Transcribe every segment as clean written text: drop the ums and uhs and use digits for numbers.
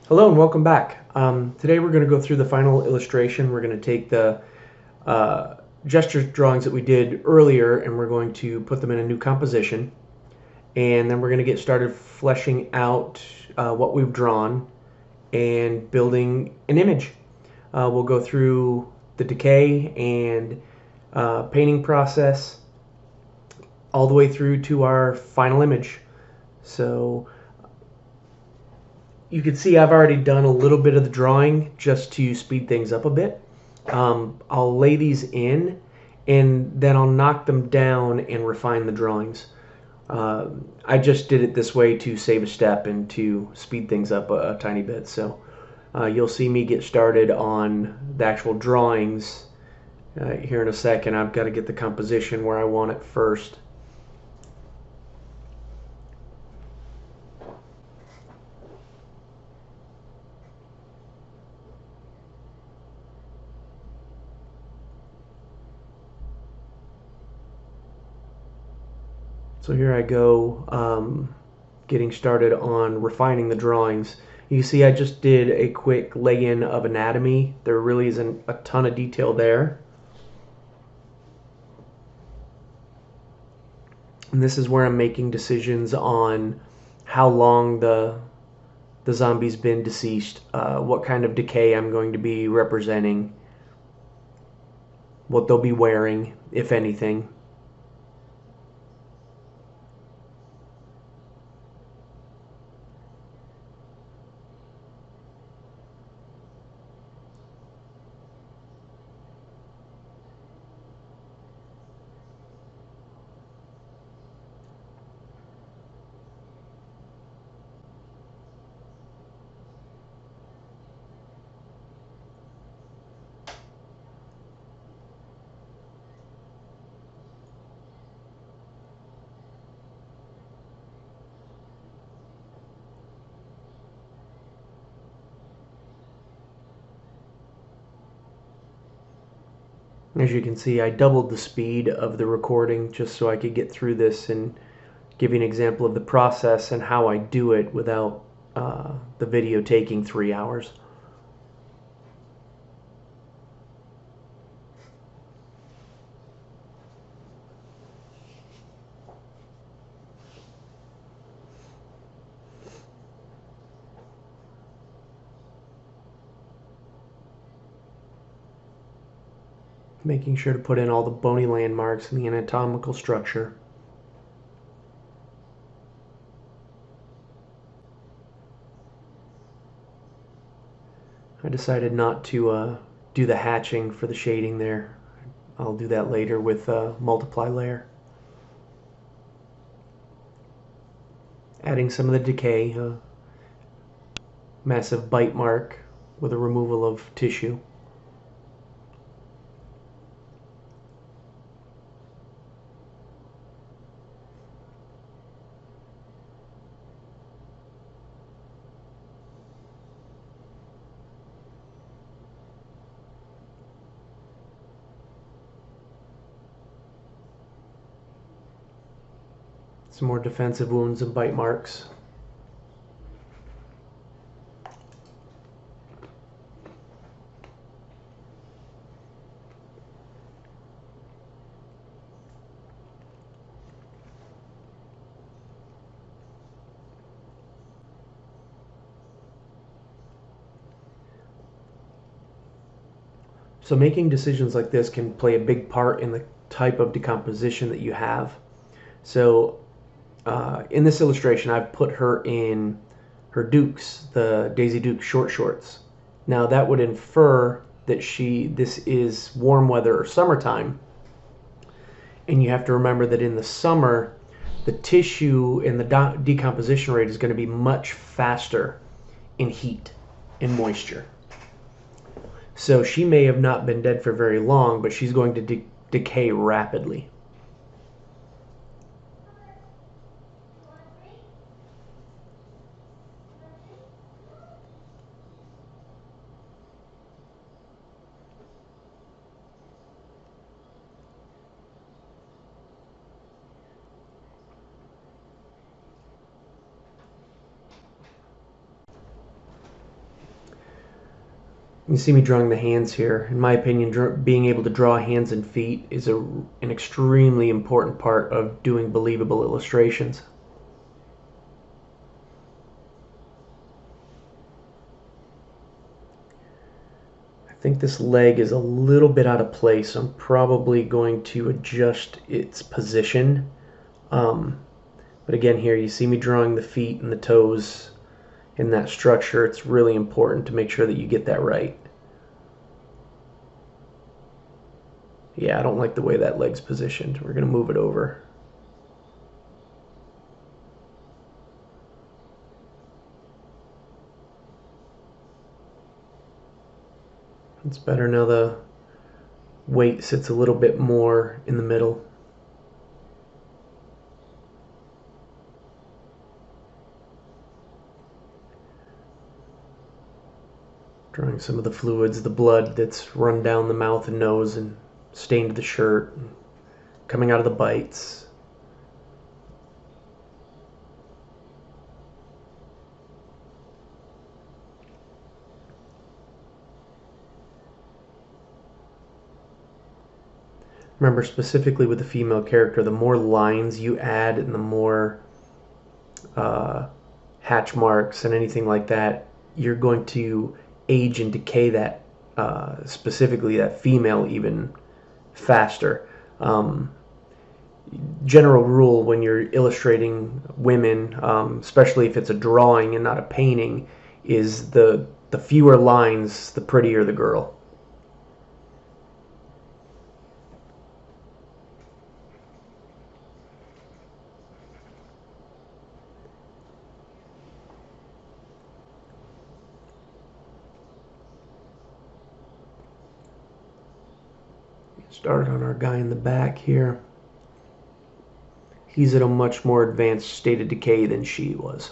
Hello and welcome back. Today we're going to go through the final illustration. We're going to take the gesture drawings that we did earlier and we're going to put them in a new composition. And then we're going to get started fleshing out what we've drawn and building an image. We'll go through the decay and painting process all the way through to our final image. So you can see I've already done a little bit of the drawing just to speed things up a bit. I'll lay these in and then I'll knock them down and refine the drawings. I just did it this way to save a step and to speed things up a tiny bit. So you'll see me get started on the actual drawings here in a second. I've got to get the composition where I want it first. So here I go, getting started on refining the drawings. You see I just did a quick lay-in of anatomy. There really isn't a ton of detail there. And this is where I'm making decisions on how long the zombie's been deceased, what kind of decay I'm going to be representing, what they'll be wearing, if anything. As you can see, I doubled the speed of the recording just so I could get through this and give you an example of the process and how I do it without the video taking 3 hours. Making sure to put in all the bony landmarks and the anatomical structure. I decided not to do the hatching for the shading there. I'll do that later with multiply layer. Adding some of the decay, massive bite mark with a removal of tissue. Some more defensive wounds and bite marks. So making decisions like this can play a big part in the type of decomposition that you have. So in this illustration, I've put her in her Dukes, the Daisy Duke short shorts. Now that would infer that this is warm weather or summertime. And you have to remember that in the summer, the tissue and the decomposition rate is going to be much faster in heat and moisture. So she may have not been dead for very long, but she's going to decay rapidly. You see me drawing the hands here. In my opinion, being able to draw hands and feet is an extremely important part of doing believable illustrations. I think this leg is a little bit out of place. I'm probably going to adjust its position. But again, here you see me drawing the feet and the toes in that structure. It's really important to make sure that you get that right. Yeah, I don't like the way that leg's positioned. We're going to move it over. It's better now. The weight sits a little bit more in the middle. Drawing some of the fluids, the blood that's run down the mouth and nose and stained the shirt, and coming out of the bites. Remember, specifically with the female character, the more lines you add and the more hatch marks and anything like that, you're going to age and decay that, specifically that female, even faster. General rule when you're illustrating women, especially if it's a drawing and not a painting, is the fewer lines, the prettier the girl. Started on our guy in the back here. He's at a much more advanced state of decay than she was.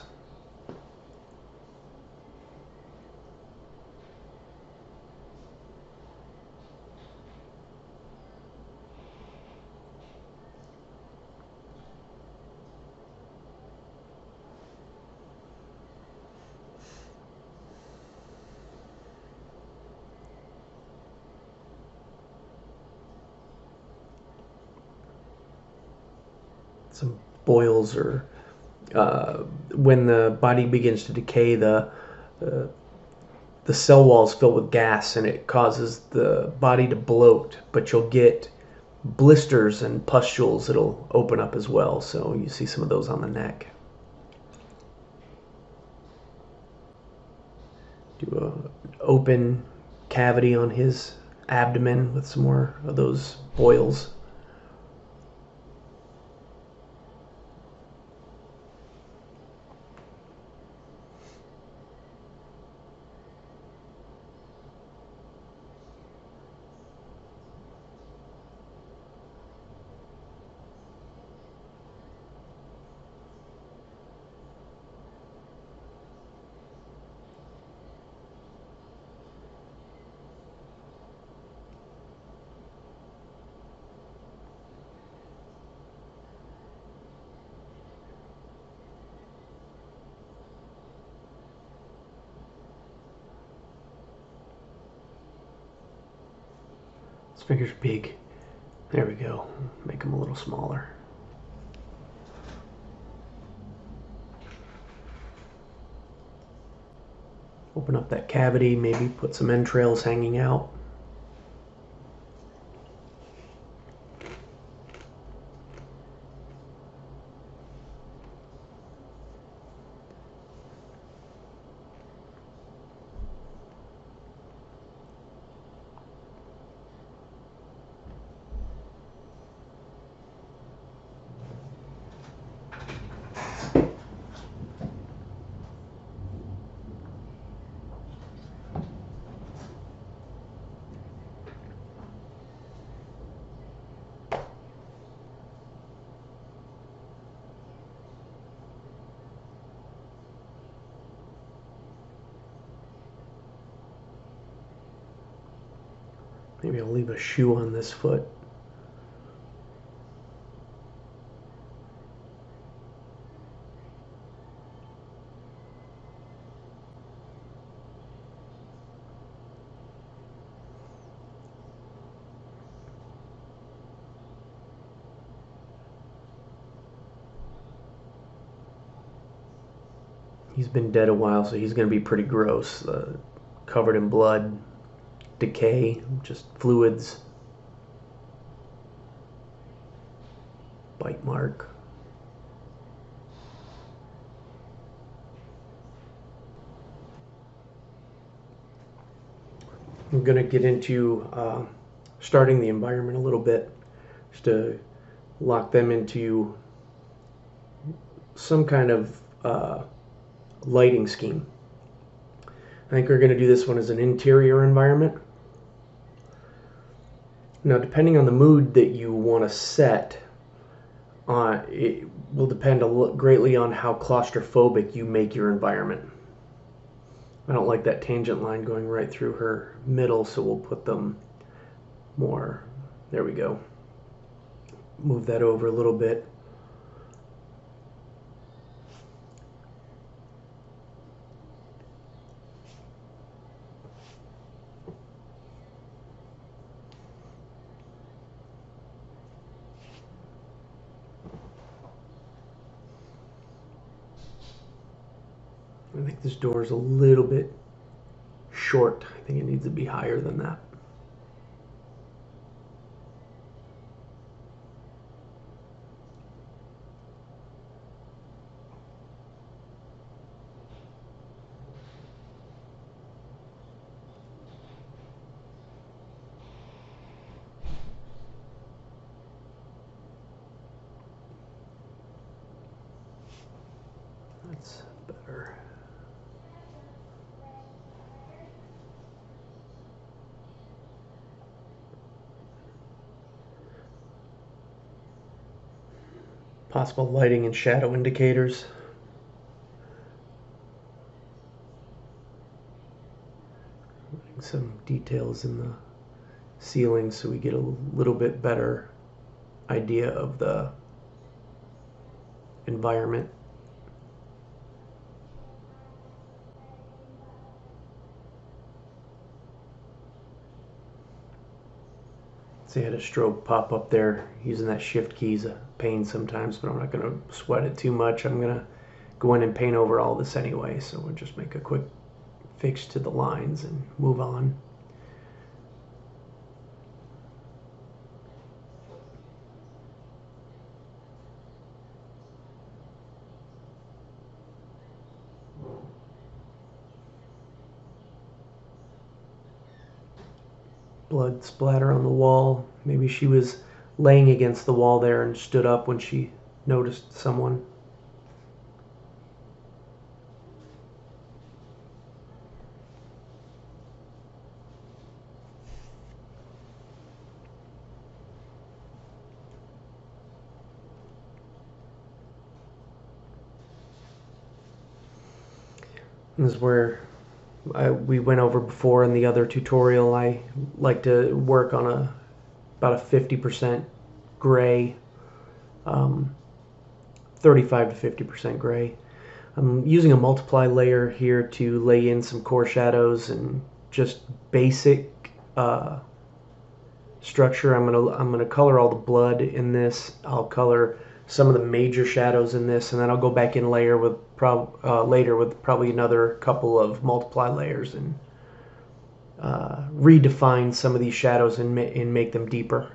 Some boils, or when the body begins to decay, the cell walls fill with gas and it causes the body to bloat, but you'll get blisters and pustules that'll open up as well. So you see some of those on the neck. Do an open cavity on his abdomen with some more of those boils. His finger's big. There we go. Make them a little smaller. Open up that cavity, maybe put some entrails hanging out. Maybe I'll leave a shoe on this foot. He's been dead a while, so he's going to be pretty gross. Covered in blood, decay, just fluids, bite mark. I'm going to get into starting the environment a little bit, just to lock them into some kind of lighting scheme. I think we're going to do this one as an interior environment. Now, depending on the mood that you want to set, it will depend greatly on how claustrophobic you make your environment. I don't like that tangent line going right through her middle, so we'll put them more. There we go. Move that over a little bit. I think this door is a little bit short. I think it needs to be higher than that. That's better. Possible lighting and shadow indicators. Some details in the ceiling so we get a little bit better idea of the environment. See, I had a strobe pop up there. Using that shift key is a pain sometimes, but I'm not going to sweat it too much. I'm going to go in and paint over all this anyway, so we'll just make a quick fix to the lines and move on. Blood splatter on the wall. Maybe she was laying against the wall there and stood up when she noticed someone. This is where we went over before in the other tutorial. I like to work on about a 50% gray, 35 to 50% gray. I'm using a multiply layer here to lay in some core shadows and just basic structure. I'm gonna color all the blood in this. I'll color some of the major shadows in this, and then I'll go back in later with probably another couple of multiply layers and redefine some of these shadows and make them deeper.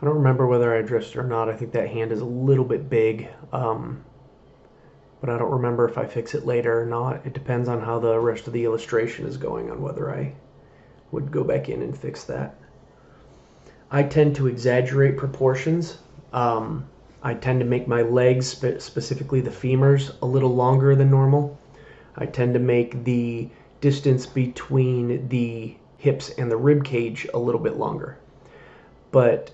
I don't remember whether I addressed it or not. I think that hand is a little bit big. but I don't remember if I fix it later or not. It depends on how the rest of the illustration is going on whether I would go back in and fix that. I tend to exaggerate proportions. I tend to make my legs, specifically the femurs, a little longer than normal. I tend to make the distance between the hips and the rib cage a little bit longer. But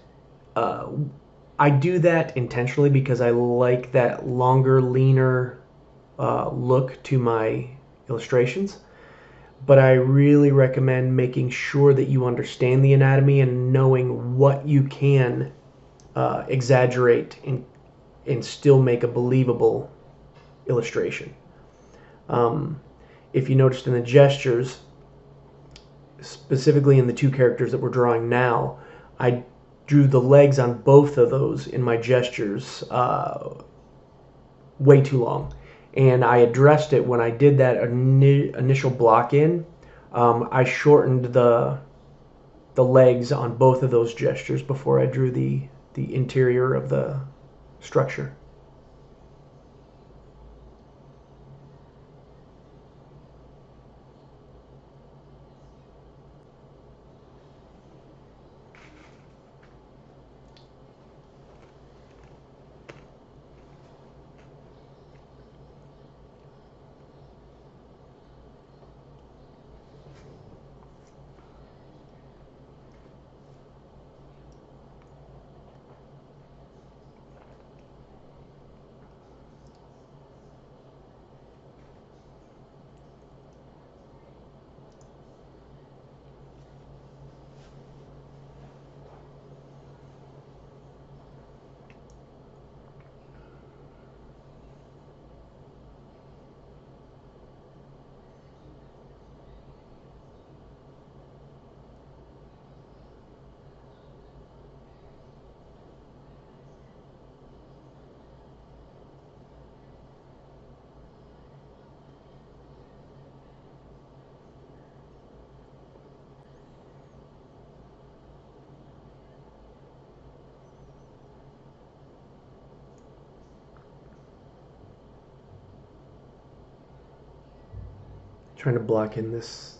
I do that intentionally because I like that longer, leaner look to my illustrations. But I really recommend making sure that you understand the anatomy and knowing what you can exaggerate and still make a believable illustration. If you noticed in the gestures, specifically in the two characters that we're drawing now, I drew the legs on both of those in my gestures way too long. And I addressed it when I did that initial block in. I shortened the legs on both of those gestures before I drew the interior of the structure. Trying to block in this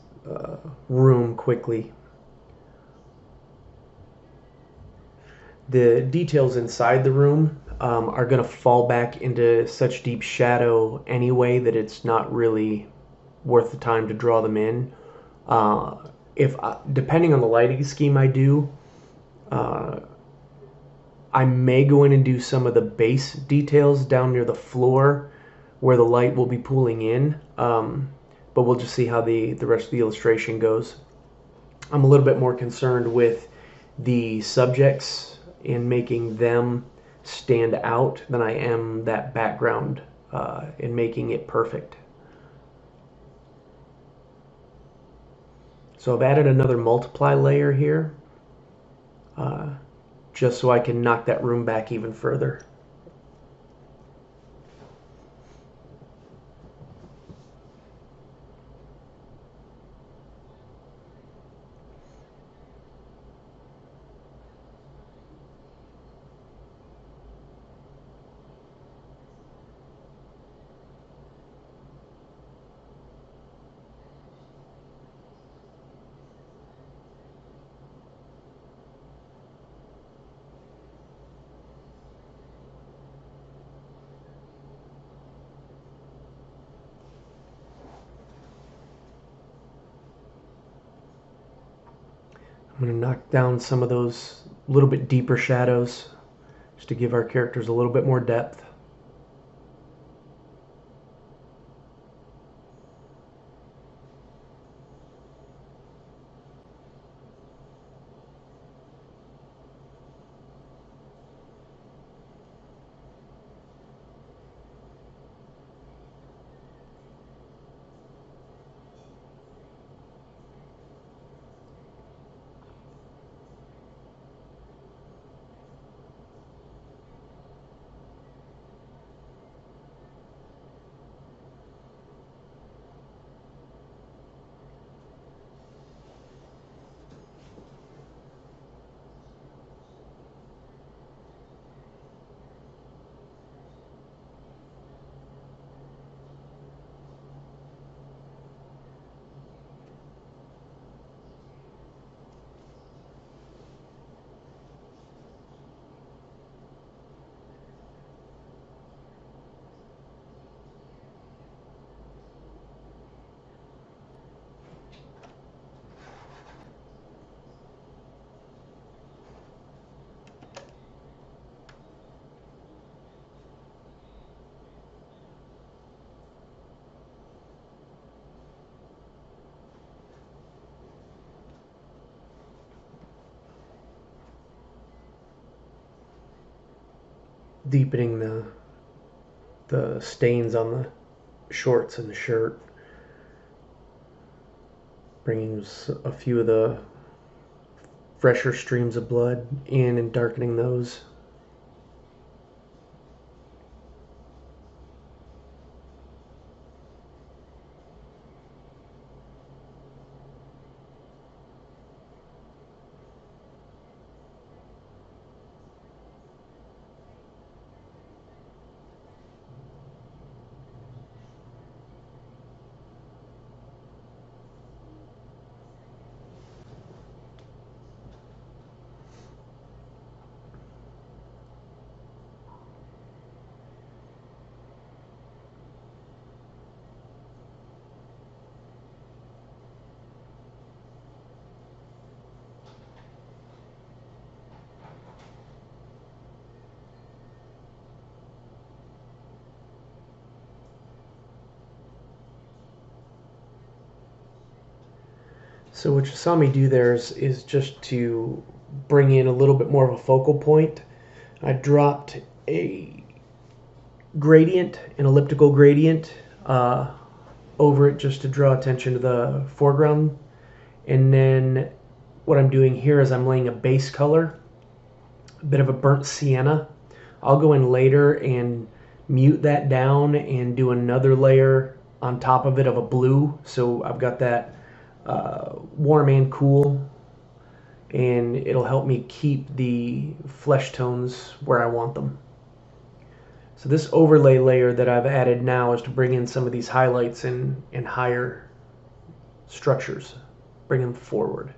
room quickly. The details inside the room are going to fall back into such deep shadow anyway that it's not really worth the time to draw them in. If depending on the lighting scheme I do, I may go in and do some of the base details down near the floor where the light will be pooling in, but we'll just see how the rest of the illustration goes. I'm a little bit more concerned with the subjects and making them stand out than I am that background and making it perfect. So I've added another multiply layer here just so I can knock that room back even further. I'm going to knock down some of those little bit deeper shadows just to give our characters a little bit more depth. deepening the stains on the shorts and the shirt, bringing a few of the fresher streams of blood in and darkening those. So what you saw me do there is just to bring in a little bit more of a focal point. I dropped a gradient, an elliptical gradient, over it just to draw attention to the foreground. And then what I'm doing here is I'm laying a base color, a bit of a burnt sienna. I'll go in later and mute that down and do another layer on top of it of a blue. So I've got that warm and cool, and it'll help me keep the flesh tones where I want them. So this overlay layer that I've added now is to bring in some of these highlights and higher structures, bring them forward.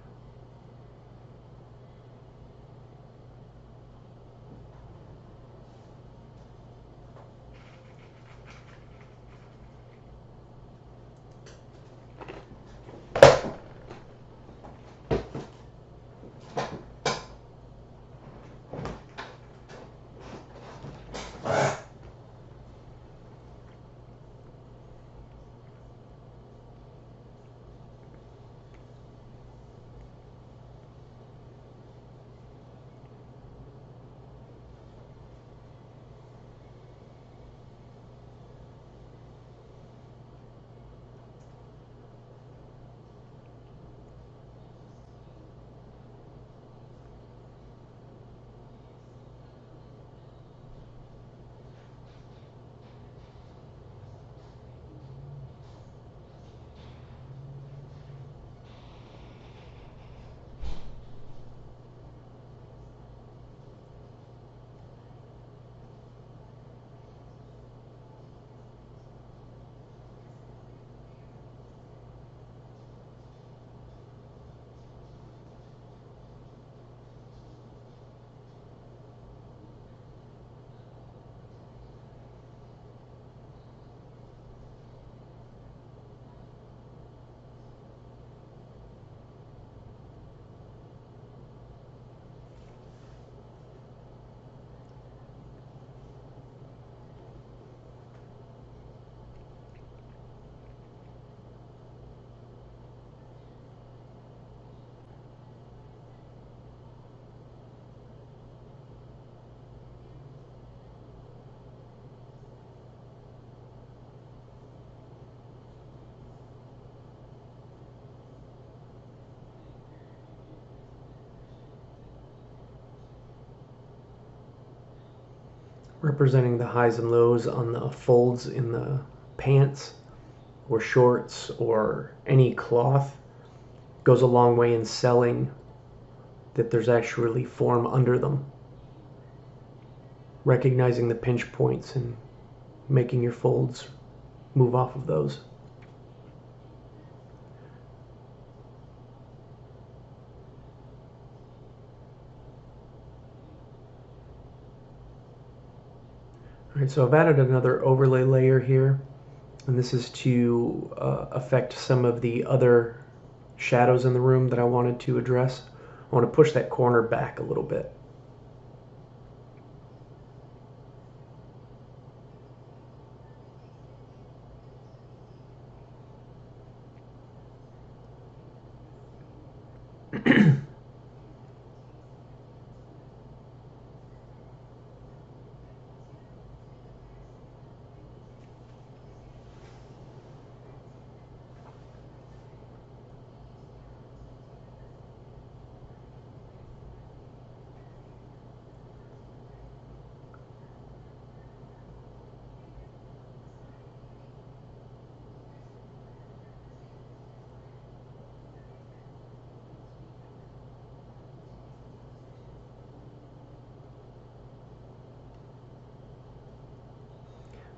Representing the highs and lows on the folds in the pants or shorts or any cloth goes a long way in selling that there's actually form under them. Recognizing the pinch points and making your folds move off of those. Alright, so I've added another overlay layer here, and this is to affect some of the other shadows in the room that I wanted to address. I want to push that corner back a little bit.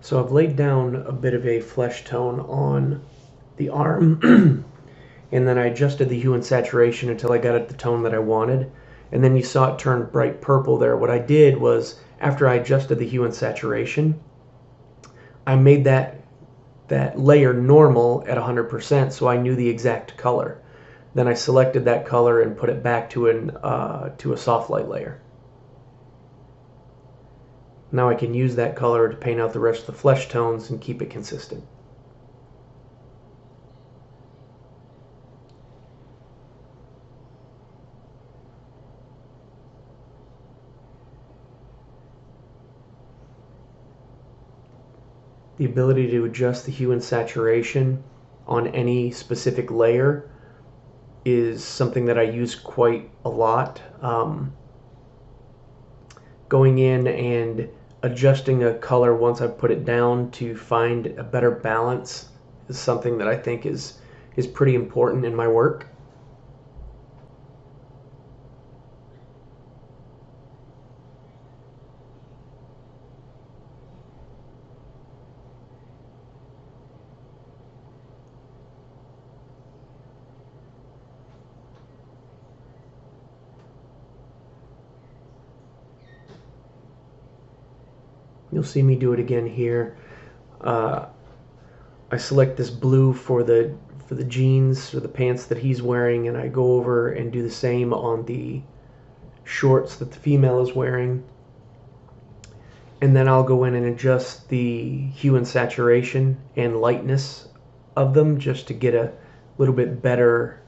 So I've laid down a bit of a flesh tone on the arm and then I adjusted the hue and saturation until I got it the tone that I wanted. And then you saw it turn bright purple there. What I did was, after I adjusted the hue and saturation, I made that layer normal at 100% so I knew the exact color. Then I selected that color and put it back to a soft light layer. Now I can use that color to paint out the rest of the flesh tones and keep it consistent. The ability to adjust the hue and saturation on any specific layer is something that I use quite a lot. Going in and adjusting a color once I've put it down to find a better balance is something that I think is pretty important in my work. You'll see me do it again here. I select this blue for the jeans or the pants that he's wearing, and I go over and do the same on the shorts that the female is wearing. And then I'll go in and adjust the hue and saturation and lightness of them just to get a little bit better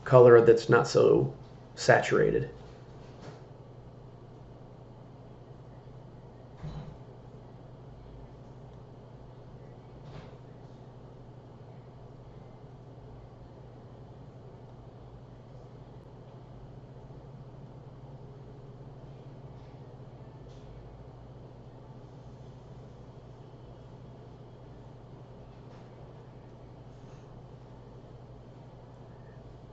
color that's not so saturated.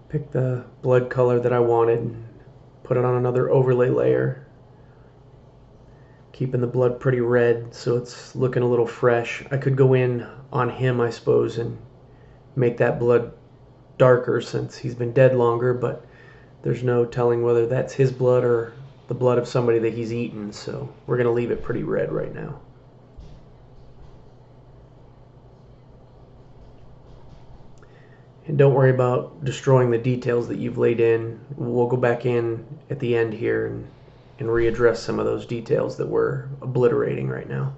Pick the blood color that I wanted and put it on another overlay layer, keeping the blood pretty red so it's looking a little fresh. I could go in on him, I suppose, and make that blood darker since he's been dead longer, but there's no telling whether that's his blood or the blood of somebody that he's eaten, so we're going to leave it pretty red right now. And don't worry about destroying the details that you've laid in. We'll go back in at the end here and readdress some of those details that we're obliterating right now.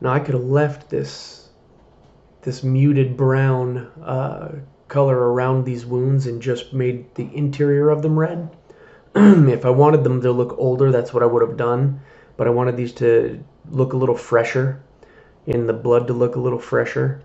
Now I could have left this muted brown color around these wounds and just made the interior of them red. If I wanted them to look older, that's what I would have done. But I wanted these to look a little fresher, and the blood to look a little fresher.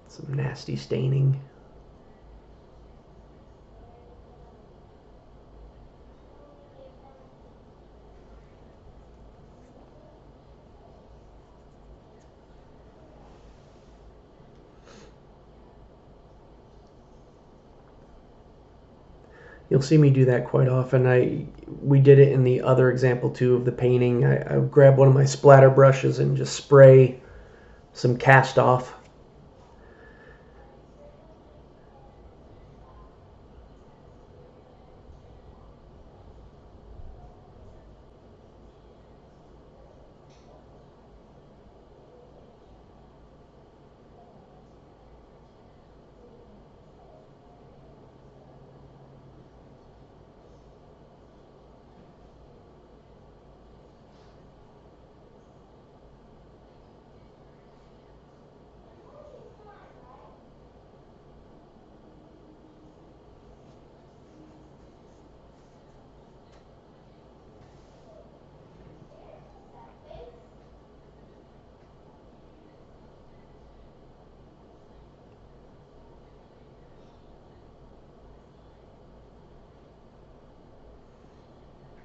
Some nasty staining. You'll see me do that quite often. We did it in the other example too of the painting. I grab one of my splatter brushes and just spray some cast off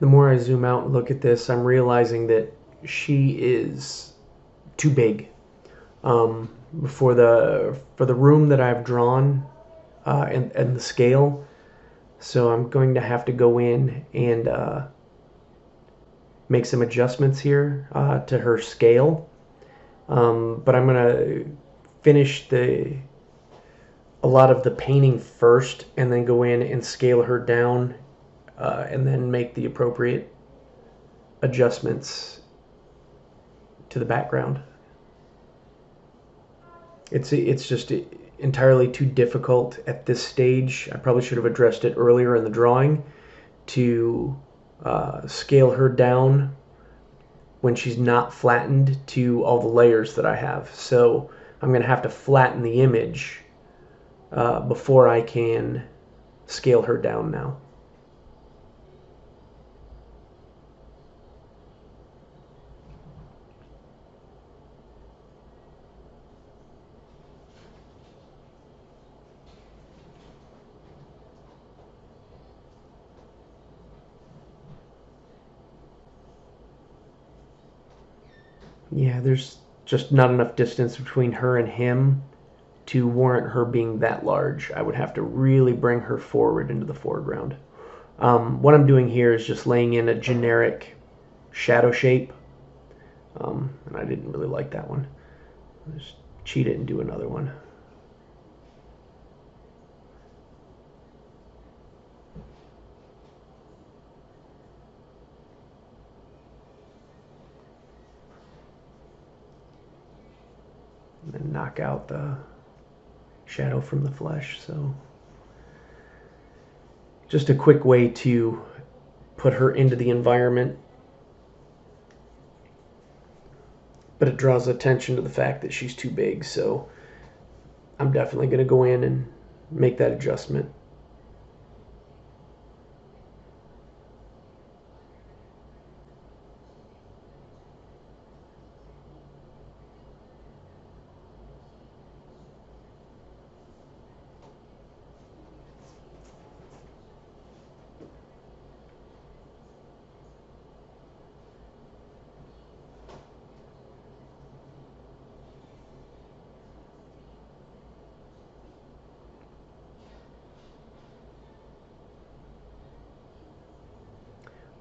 the more I zoom out and look at this, I'm realizing that she is too big. For the room that I've drawn and the scale, so I'm going to have to go in and make some adjustments here to her scale. But I'm gonna finish a lot of the painting first, and then go in and scale her down, and then make the appropriate adjustments to the background. It's just entirely too difficult at this stage. I probably should have addressed it earlier in the drawing to scale her down when she's not flattened to all the layers that I have. So I'm going to have to flatten the image before I can scale her down now. Yeah, there's just not enough distance between her and him to warrant her being that large. I would have to really bring her forward into the foreground. What I'm doing here is just laying in a generic shadow shape, and I didn't really like that one. I'll just cheat it and do another one. And then knock out the shadow from the flesh. So just a quick way to put her into the environment, but it draws attention to the fact that she's too big. So I'm definitely going to go in and make that adjustment.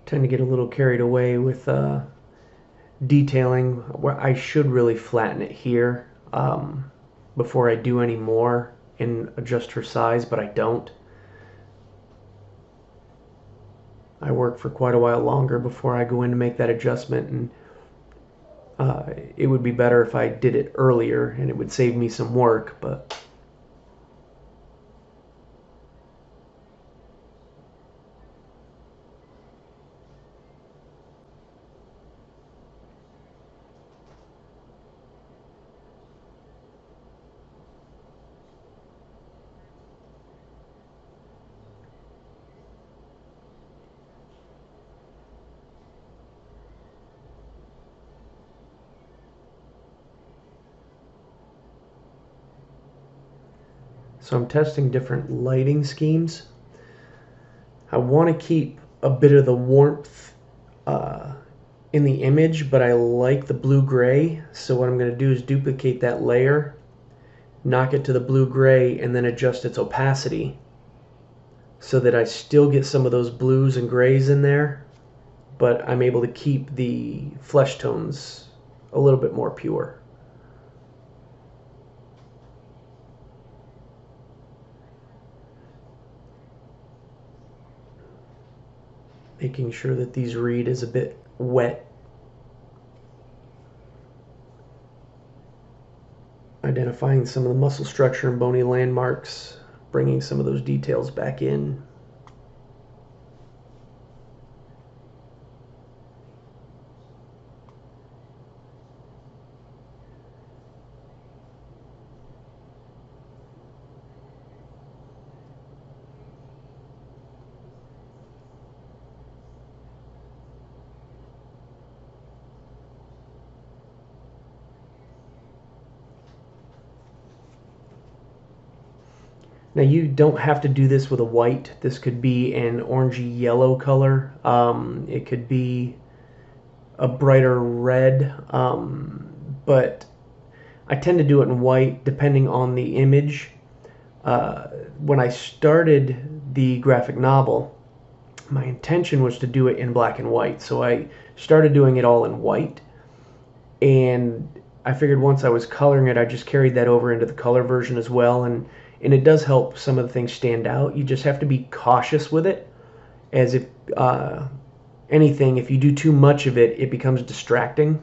Tend to get a little carried away with detailing where I should really flatten it here before I do any more and adjust her size, but I don't. I work for quite a while longer before I go in to make that adjustment, and it would be better if I did it earlier and it would save me some work, but so I'm testing different lighting schemes. I want to keep a bit of the warmth in the image, but I like the blue-gray, so what I'm going to do is duplicate that layer, knock it to the blue-gray, and then adjust its opacity so that I still get some of those blues and grays in there, but I'm able to keep the flesh tones a little bit more pure. Making sure that these read is a bit wet. Identifying some of the muscle structure and bony landmarks, bringing some of those details back in. Now you don't have to do this with a white. This could be an orangey yellow color. It could be a brighter red, but I tend to do it in white depending on the image. When I started the graphic novel, my intention was to do it in black and white, so I started doing it all in white, and I figured once I was coloring it, I just carried that over into the color version as well, and it does help some of the things stand out. You just have to be cautious with it, as if anything, if you do too much of it, it becomes distracting.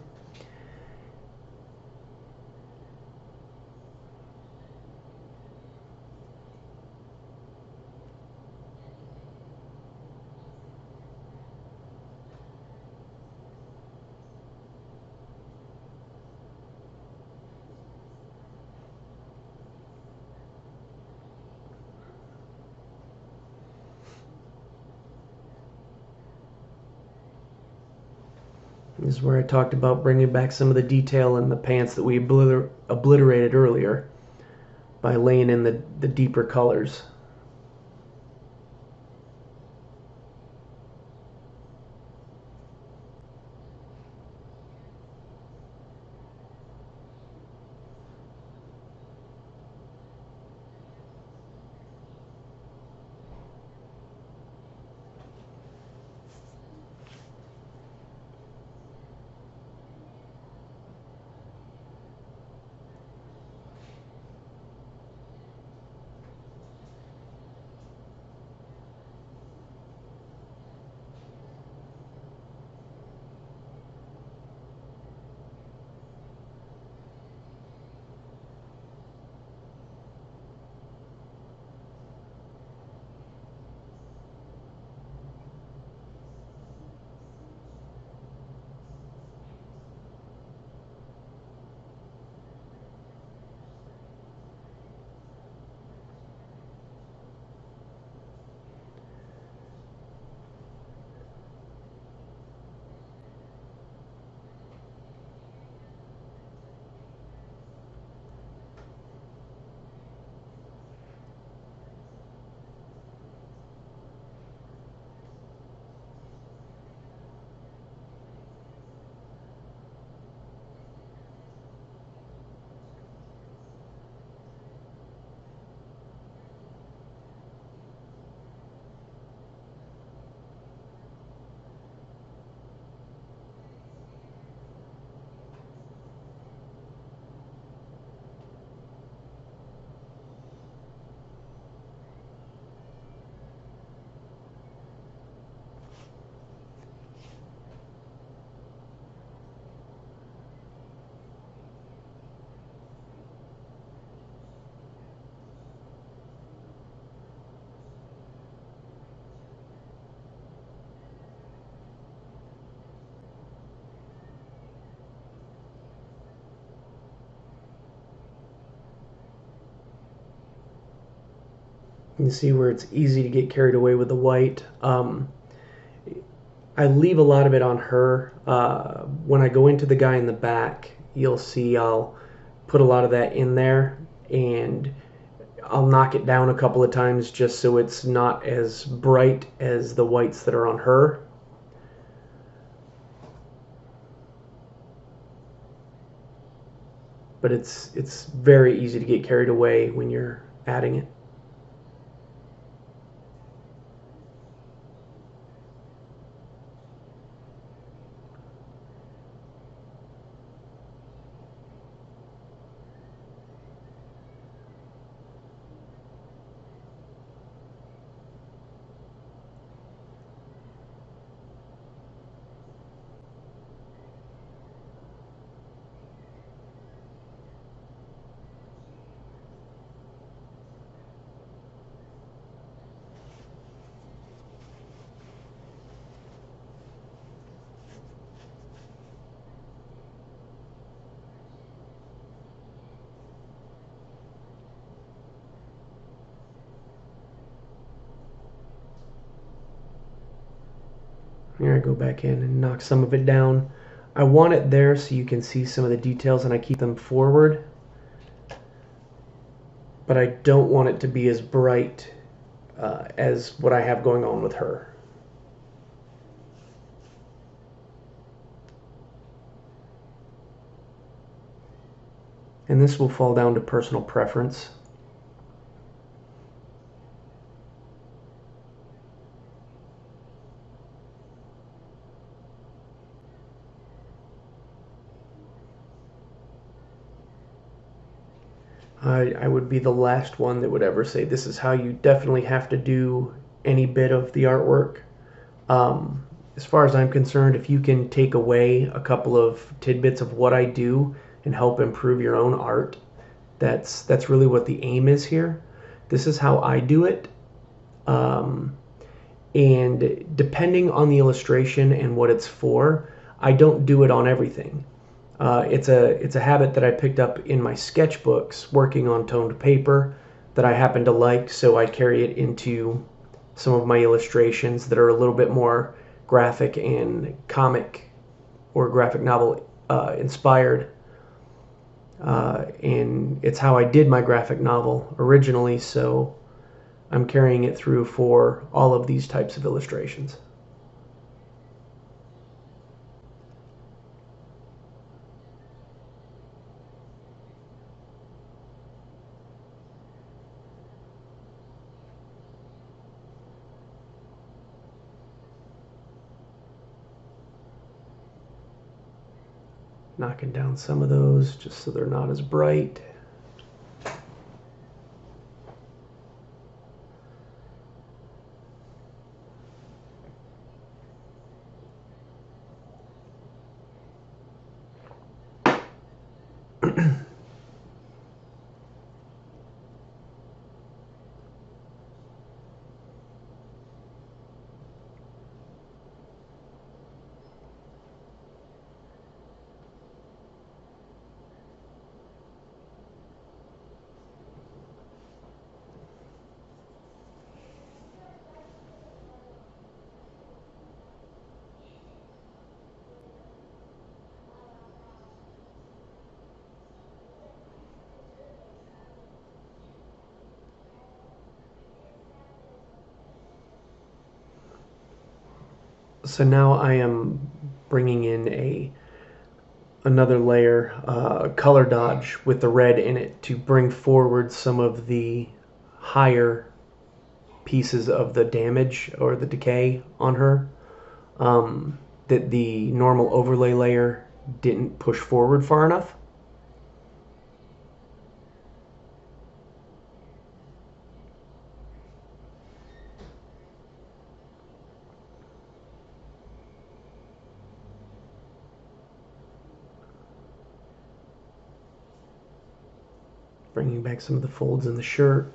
This is where I talked about bringing back some of the detail in the pants that we obliterated earlier by laying in the deeper colors. You see where it's easy to get carried away with the white. I leave a lot of it on her. When I go into the guy in the back, you'll see I'll put a lot of that in there, and I'll knock it down a couple of times just so it's not as bright as the whites that are on her. But it's very easy to get carried away when you're adding it. Here I go back in and knock some of it down. I want it there so you can see some of the details, and I keep them forward. but I don't want it to be as bright as what I have going on with her. And this will fall down to personal preference. I would be the last one that would ever say this is how you definitely have to do any bit of the artwork. As far as I'm concerned, if you can take away a couple of tidbits of what I do and help improve your own art, that's really what the aim is here. This is how I do it. And depending on the illustration and what it's for, I don't do it on everything. It's a habit that I picked up in my sketchbooks working on toned paper that I happen to like, so I carry it into some of my illustrations that are a little bit more graphic and comic or graphic novel inspired. And it's how I did my graphic novel originally, so I'm carrying it through for all of these types of illustrations. Knocking down some of those just so they're not as bright. So now I am bringing in another layer, color dodge with the red in it to bring forward some of the higher pieces of the damage or the decay on her that the normal overlay layer didn't push forward far enough. Bringing back some of the folds in the shirt.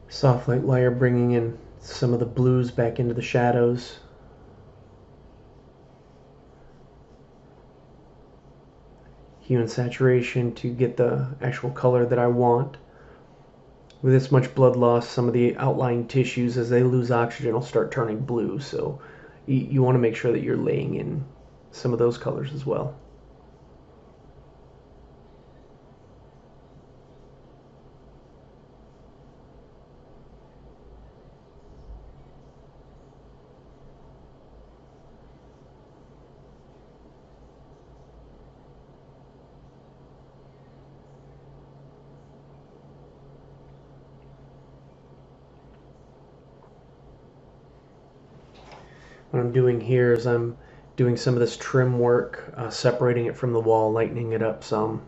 Soft light layer bringing in some of the blues back into the shadows. Hue and saturation to get the actual color that I want. With this much blood loss, some of the outlying tissues, as they lose oxygen, will start turning blue. So you want to make sure that you're laying in some of those colors as well. What I'm doing here is I'm doing some of this trim work, separating it from the wall, lightening it up some.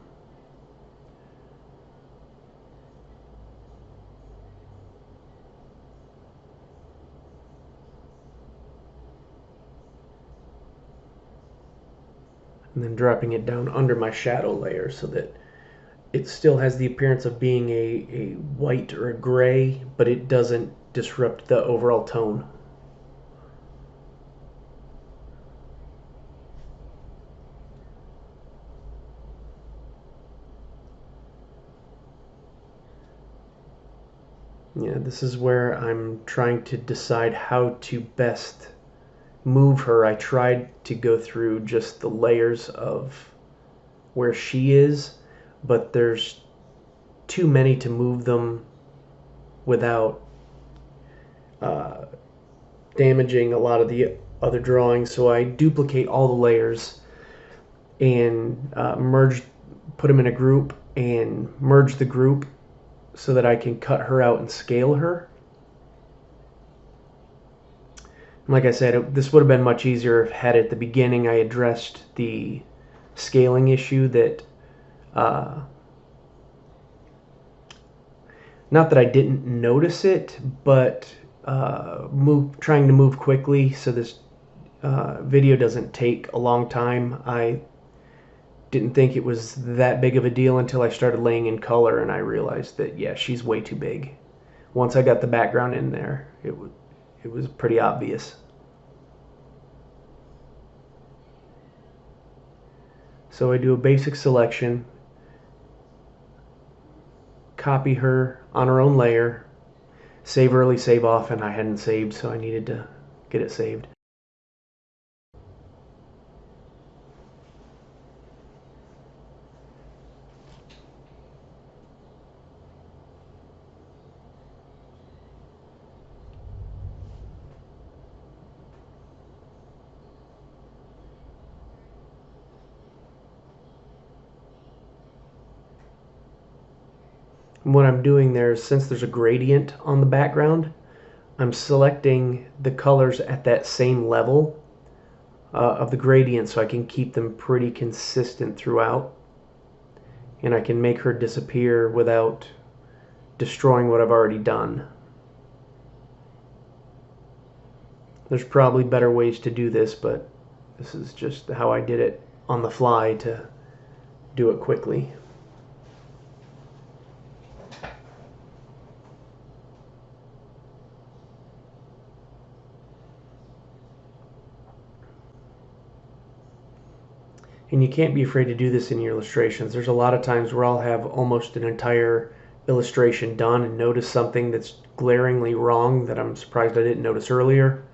And then dropping it down under my shadow layer so that it still has the appearance of being a white or a gray, but it doesn't disrupt the overall tone. Yeah, this is where I'm trying to decide how to best move her. I tried to go through just the layers of where she is, but there's too many to move them without uh, damaging a lot of the other drawings. So I duplicate all the layers and put them in a group and merge the group so that I can cut her out and scale her. Like I said, this would have been much easier if had at the beginning I addressed the scaling issue that uh, not that I didn't notice it, but trying to move quickly so this video doesn't take a long time. I didn't think it was that big of a deal until I started laying in color and I realized that, yeah, she's way too big. Once I got the background in there, it was pretty obvious. So I do a basic selection, copy her on her own layer, save early, save often. I hadn't saved, so I needed to get it saved. And what I'm doing there is, since there's a gradient on the background, I'm selecting the colors at that same level of the gradient so I can keep them pretty consistent throughout. And I can make her disappear without destroying what I've already done. There's probably better ways to do this, but this is just how I did it on the fly to do it quickly. And you can't be afraid to do this in your illustrations. There's a lot of times where I'll have almost an entire illustration done and notice something that's glaringly wrong that I'm surprised I didn't notice earlier,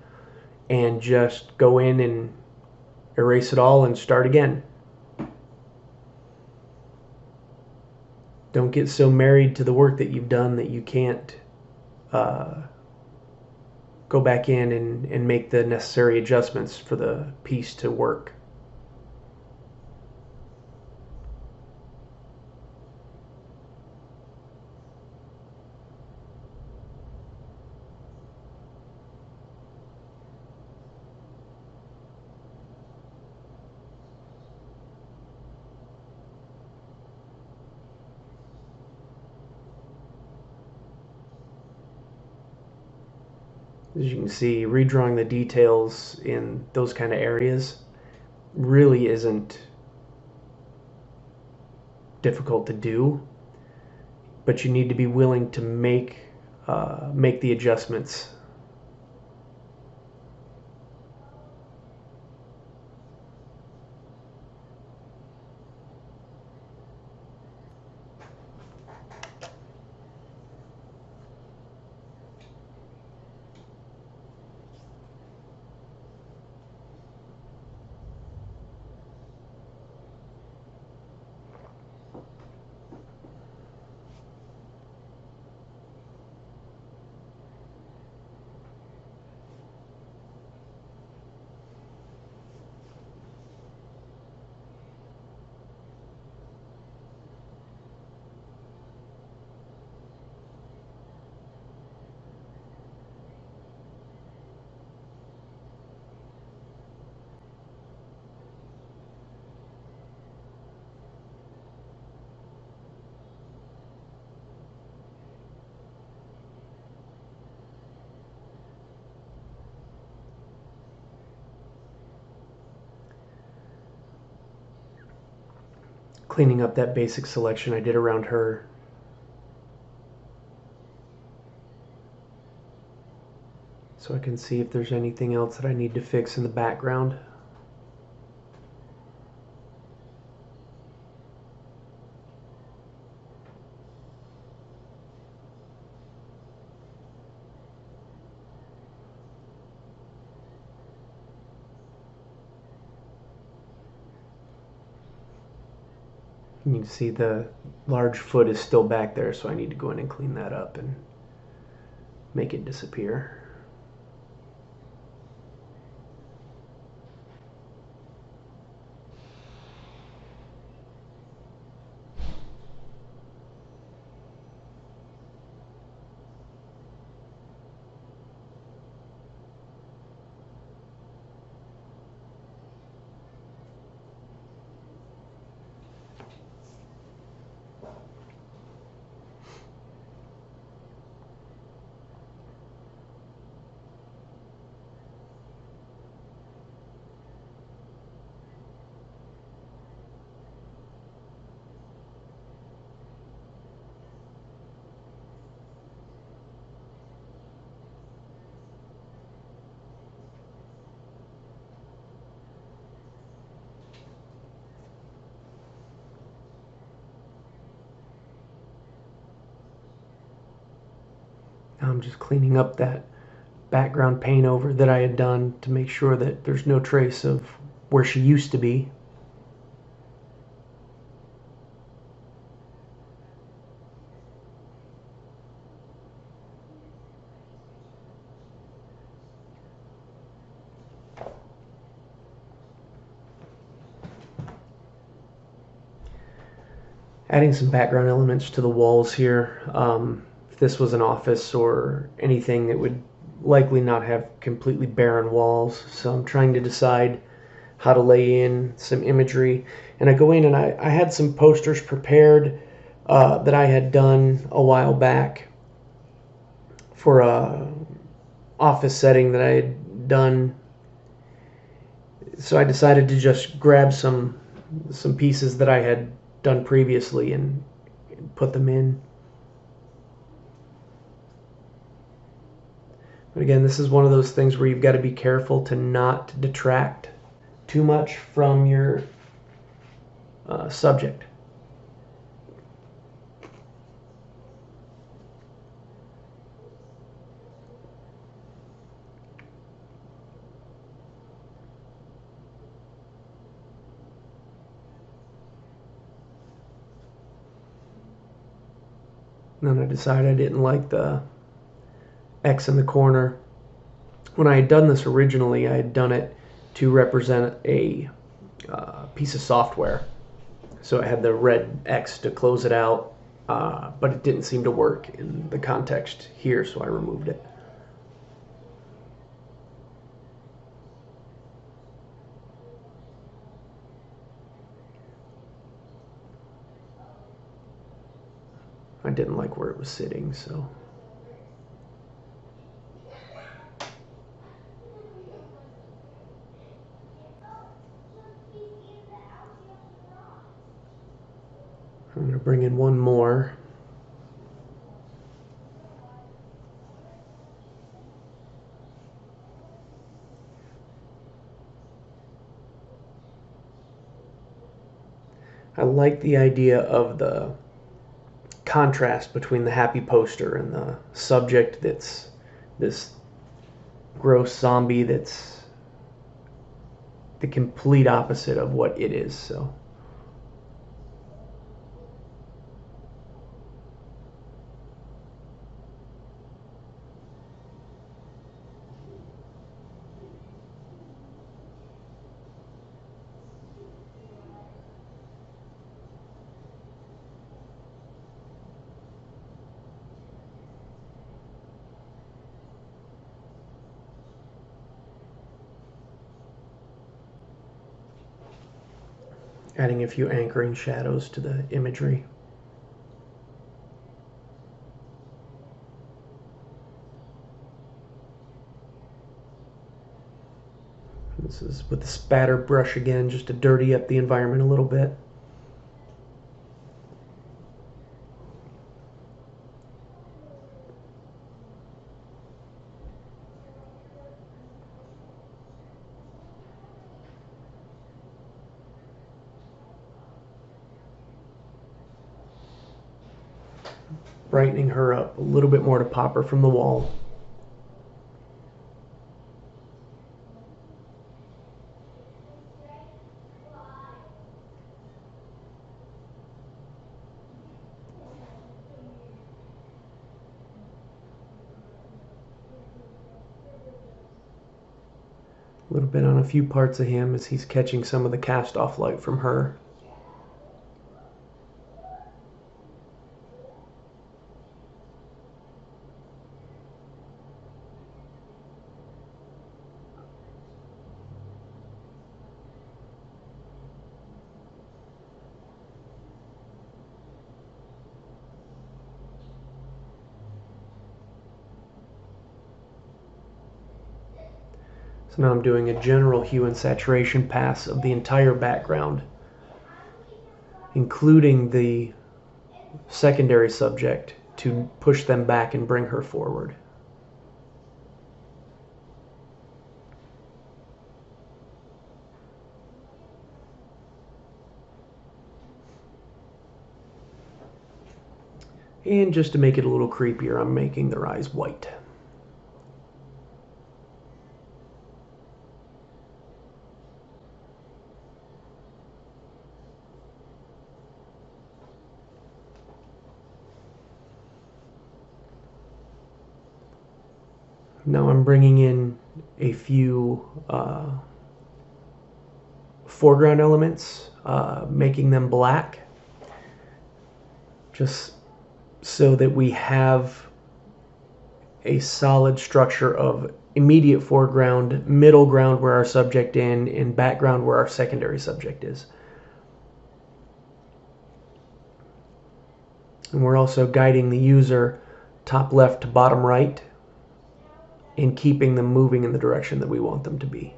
and just go in and erase it all and start again. Don't get so married to the work that you've done that you can't uh, go back in and make the necessary adjustments for the piece to work. As you can see, redrawing the details in those kind of areas really isn't difficult to do, but you need to be willing to make the adjustments. Cleaning up that basic selection I did around her. So I can see if there's anything else that I need to fix in the background. You can see the large foot is still back there, so I need to go in and clean that up and make it disappear. Now I'm just cleaning up that background paint over that I had done to make sure that there's no trace of where she used to be. Adding some background elements to the walls here. If this was an office or anything, it would likely not have completely barren walls. So I'm trying to decide how to lay in some imagery. And I go in and I had some posters prepared that I had done a while back for a office setting that I had done. So I decided to just grab some pieces that I had done previously and put them in. But again, this is one of those things where you've got to be careful to not detract too much from your subject. And then I decided I didn't like the X in the corner. When I had done this originally, I had done it to represent a piece of software. So it had the red X to close it out, but it didn't seem to work in the context here, so I removed it. I didn't like where it was sitting, so. I'm going to bring in one more. I like the idea of the contrast between the happy poster and the subject that's this gross zombie that's the complete opposite of what it is. So adding a few anchoring shadows to the imagery. This is with the spatter brush again, just to dirty up the environment a little bit. brightening her up a little bit more to pop her from the wall. A little bit on a few parts of him as he's catching some of the cast off light from her. So now I'm doing a general hue and saturation pass of the entire background, including the secondary subject, to push them back and bring her forward. And just to make it a little creepier, I'm making their eyes white. Now I'm bringing in a few foreground elements, making them black, just so that we have a solid structure of immediate foreground, middle ground where our subject is, and background where our secondary subject is. And we're also guiding the user top left to bottom right and keeping them moving in the direction that we want them to be.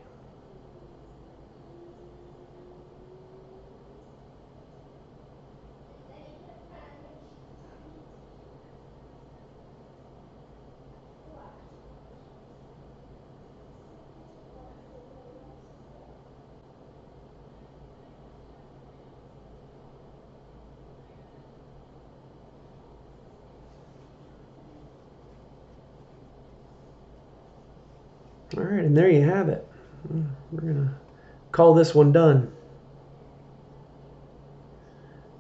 All right, and there you have it. We're going to call this one done.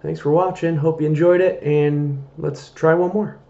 Thanks for watching. Hope you enjoyed it, and let's try one more.